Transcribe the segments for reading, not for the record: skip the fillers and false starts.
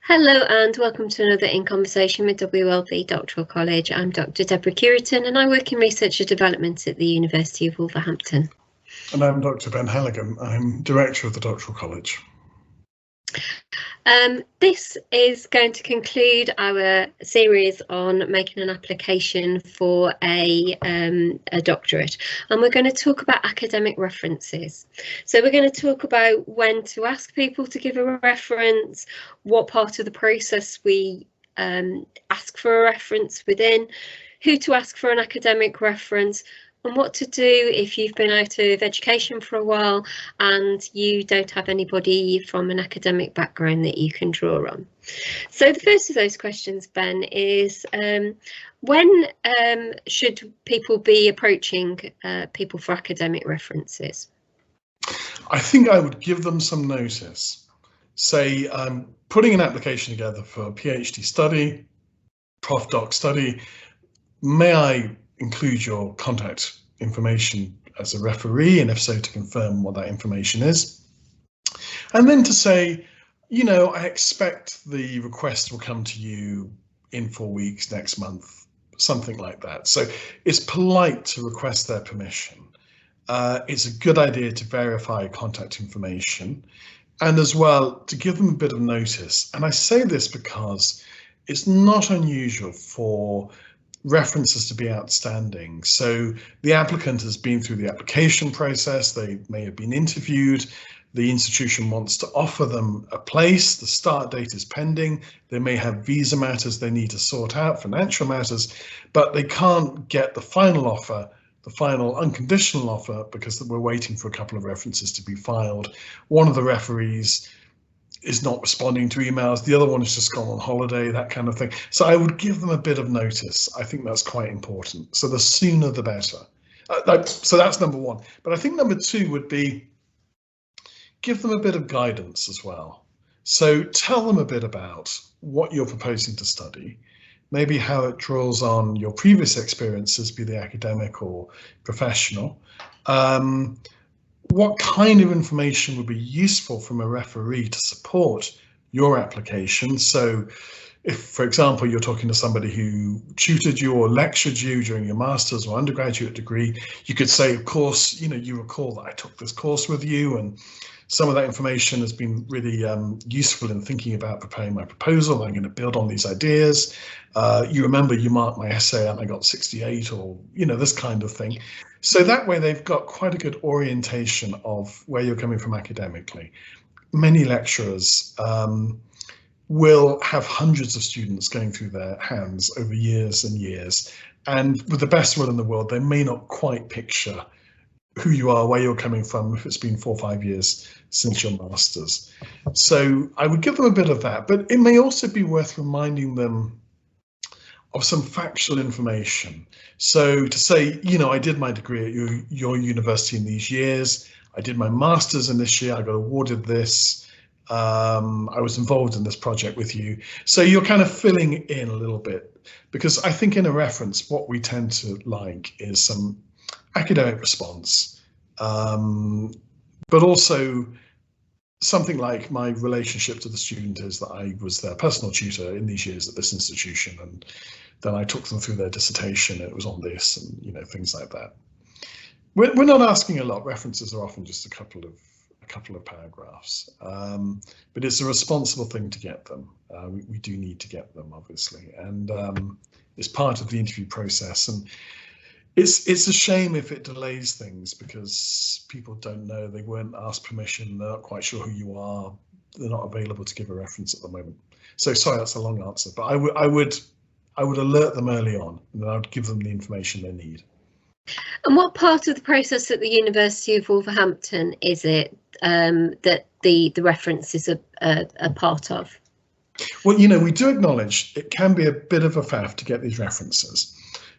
Hello and welcome to another In Conversation with WLV Doctoral College. I'm Dr. Deborah Curitan and I work in research and development at the University of Wolverhampton. And I'm Dr. Ben Halligan. I'm Director of the Doctoral College. This is going to conclude our series on making an application for a doctorate, and we're going to talk about academic references. So we're going to talk about when to ask people to give a reference, what part of the process we ask for a reference within, who to ask for an academic reference, and what to do if you've been out of education for a while and you don't have anybody from an academic background that you can draw on. So the first of those questions, Ben, is when should people be approaching people for academic references? I think I would give them some notice. Say I'm putting an application together for a PhD study, prof doc study. May I include your contact information as a referee, and if so, to confirm what that information is. And then to say, you know, I expect the request will come to you in 4 weeks, next month, something like that. So it's polite to request their permission. It's a good idea to verify contact information, and as well to give them a bit of notice. And I say this because it's not unusual for references to be outstanding. So the applicant has been through the application process, they may have been interviewed, the institution wants to offer them a place, the start date is pending, they may have visa matters they need to sort out, financial matters, but they can't get the final offer, the final unconditional offer, because we're waiting for a couple of references to be filed. One of the referees is not responding to emails, the other one has just gone on holiday, that kind of thing. So I would give them a bit of notice. I think that's quite important. So the sooner the better. So that's number one. But I think number two would be give them a bit of guidance as well. So tell them a bit about what you're proposing to study, maybe how it draws on your previous experiences, be they academic or professional. What kind of information would be useful from a referee to support your application? So if, for example, you're talking to somebody who tutored you or lectured you during your master's or undergraduate degree, you could say, of course, you know, you recall that I took this course with you, and some of that information has been really useful in thinking about preparing my proposal. I'm going to build on these ideas. You remember you marked my essay and I got 68, or, you know, this kind of thing. So that way they've got quite a good orientation of where you're coming from academically. Many lecturers will have hundreds of students going through their hands over years and years. And with the best will in the world, they may not quite picture who you are, where you're coming from, if it's been 4 or 5 years since your master's. So I would give them a bit of that, but it may also be worth reminding them of some factual information. So to say, you know, I did my degree at your university in these years, I did my master's in this year, I got awarded this, I was involved in this project with you. So you're kind of filling in a little bit, because I think in a reference, what we tend to like is some academic response, but also something like my relationship to the student is that I was their personal tutor in these years at this institution, and then I took them through their dissertation, it was on this, and, you know, things like that. We're not asking a lot. References are often just a couple of paragraphs, but it's a responsible thing to get them. We do need to get them, obviously, and it's part of the interview process. And it's a shame if it delays things because people don't know, they weren't asked permission, they're not quite sure who you are, they're not available to give a reference at the moment. So sorry, that's a long answer, but I would alert them early on, and then I would give them the information they need. And what part of the process at the University of Wolverhampton is it that the reference is a part of? Well, you know, we do acknowledge it can be a bit of a faff to get these references.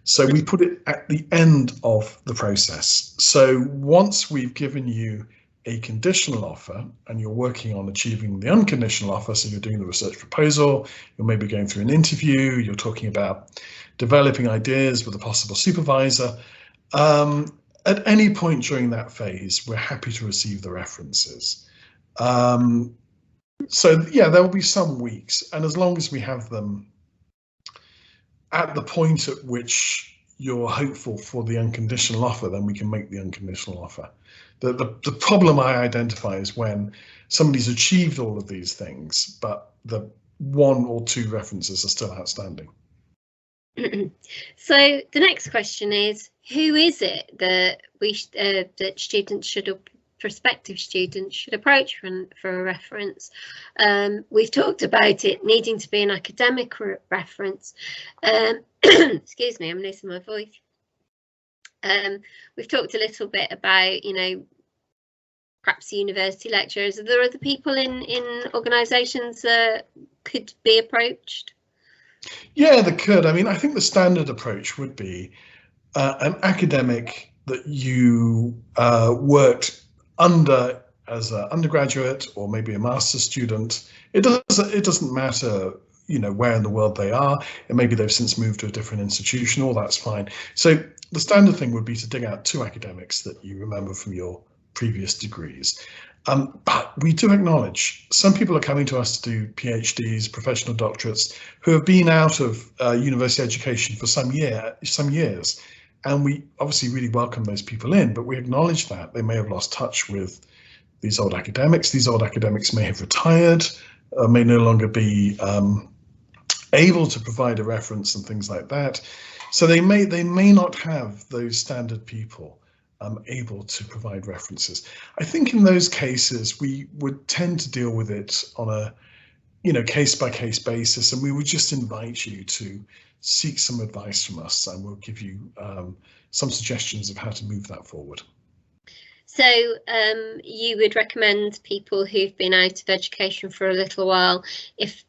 So we put it at the end of the process. So once we've given you a conditional offer and you're working on achieving the unconditional offer, so you're doing the research proposal, you're maybe going through an interview, you're talking about developing ideas with a possible supervisor, at any point during that phase, we're happy to receive the references. So yeah, there will be some weeks, and as long as we have them at the point at which you're hopeful for the unconditional offer, then we can make the unconditional offer. The problem I identify is when somebody's achieved all of these things, but the 1 or 2 references are still outstanding. So the next question is, who is it that that students should, prospective students should approach for a reference? We've talked about it needing to be an academic reference. Excuse me, I'm losing my voice. We've talked a little bit about, you know, perhaps university lecturers. Are there other people in organisations that could be approached? Yeah, they could. I mean, I think the standard approach would be an academic that you worked under as an undergraduate or maybe a master's student. It doesn't matter, you know, where in the world they are, and maybe they've since moved to a different institution. All that's fine. So the standard thing would be to dig out 2 academics that you remember from your previous degrees. But we do acknowledge some people are coming to us to do PhDs, professional doctorates, who have been out of university education for some years. And we obviously really welcome those people in, but we acknowledge that they may have lost touch with these old academics. These old academics may have retired, may no longer be able to provide a reference and things like that. So they may not have those standard people able to provide references. I think in those cases we would tend to deal with it on a, you know, case-by-case basis, and we would just invite you to seek some advice from us, and we'll give you some suggestions of how to move that forward. So you would recommend people who've been out of education for a little while, if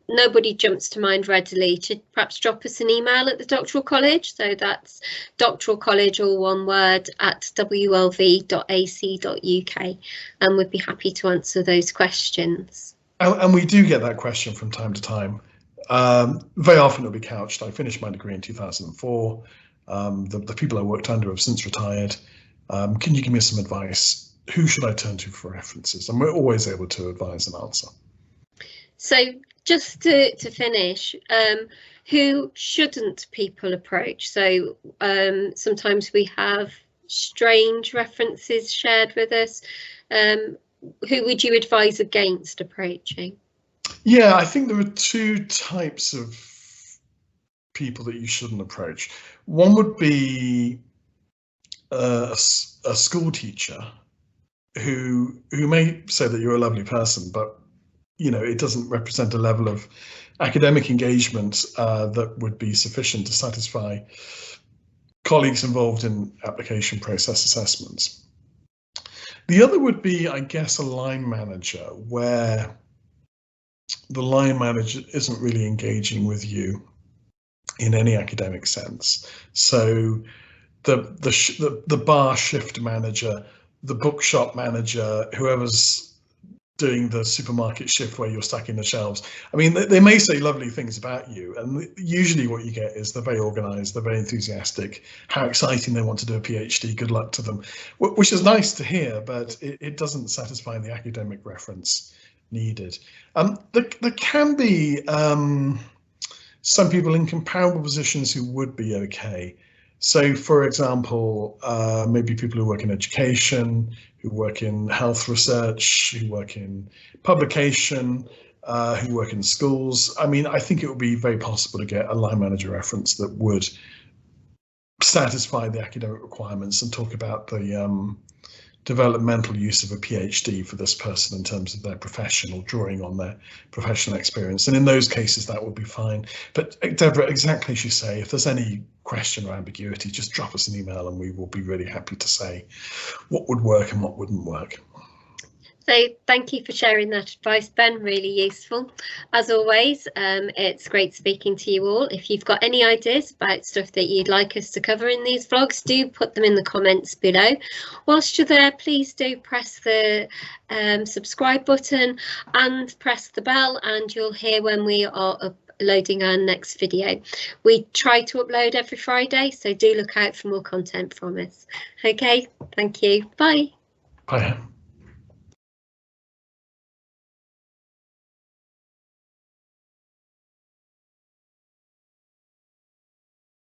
nobody jumps to mind readily, to perhaps drop us an email at the Doctoral College. So that's Doctoral College, all one word, at wlv.ac.uk, and we'd be happy to answer those questions. And we do get that question from time to time. Very often it'll be couched, I finished my degree in 2004. The people I worked under have since retired. Can you give me some advice? Who should I turn to for references? And we're always able to advise and answer. So just to finish, who shouldn't people approach? So sometimes we have strange references shared with us. Who would you advise against approaching? Yeah, I think there are 2 types of people that you shouldn't approach. One would be a school teacher who may say that you're a lovely person, but you know, it doesn't represent a level of academic engagement that would be sufficient to satisfy colleagues involved in application process assessments. The other would be, I guess, a line manager, where the line manager isn't really engaging with you in any academic sense. So the bar shift manager, the bookshop manager, whoever's doing the supermarket shift where you're stacking the shelves. I mean, they may say lovely things about you, and usually what you get is they're very organized, they're very enthusiastic, how exciting they want to do a PhD, good luck to them, which is nice to hear, but it doesn't satisfy the academic reference needed. There can be some people in comparable positions who would be okay. So, for example, maybe people who work in education, who work in health research, who work in publication, who work in schools. I mean, I think it would be very possible to get a line manager reference that would satisfy the academic requirements and talk about the developmental use of a PhD for this person in terms of their professional, drawing on their professional experience. And in those cases, that would be fine. But Deborah, exactly as you say, if there's any question or ambiguity, just drop us an email and we will be really happy to say what would work and what wouldn't work. So thank you for sharing that advice, Ben, really useful. As always, it's great speaking to you all. If you've got any ideas about stuff that you'd like us to cover in these vlogs, do put them in the comments below. Whilst you're there, please do press the subscribe button and press the bell, and you'll hear when we are uploading our next video. We try to upload every Friday, so do look out for more content from us. Okay, thank you. Bye. Bye.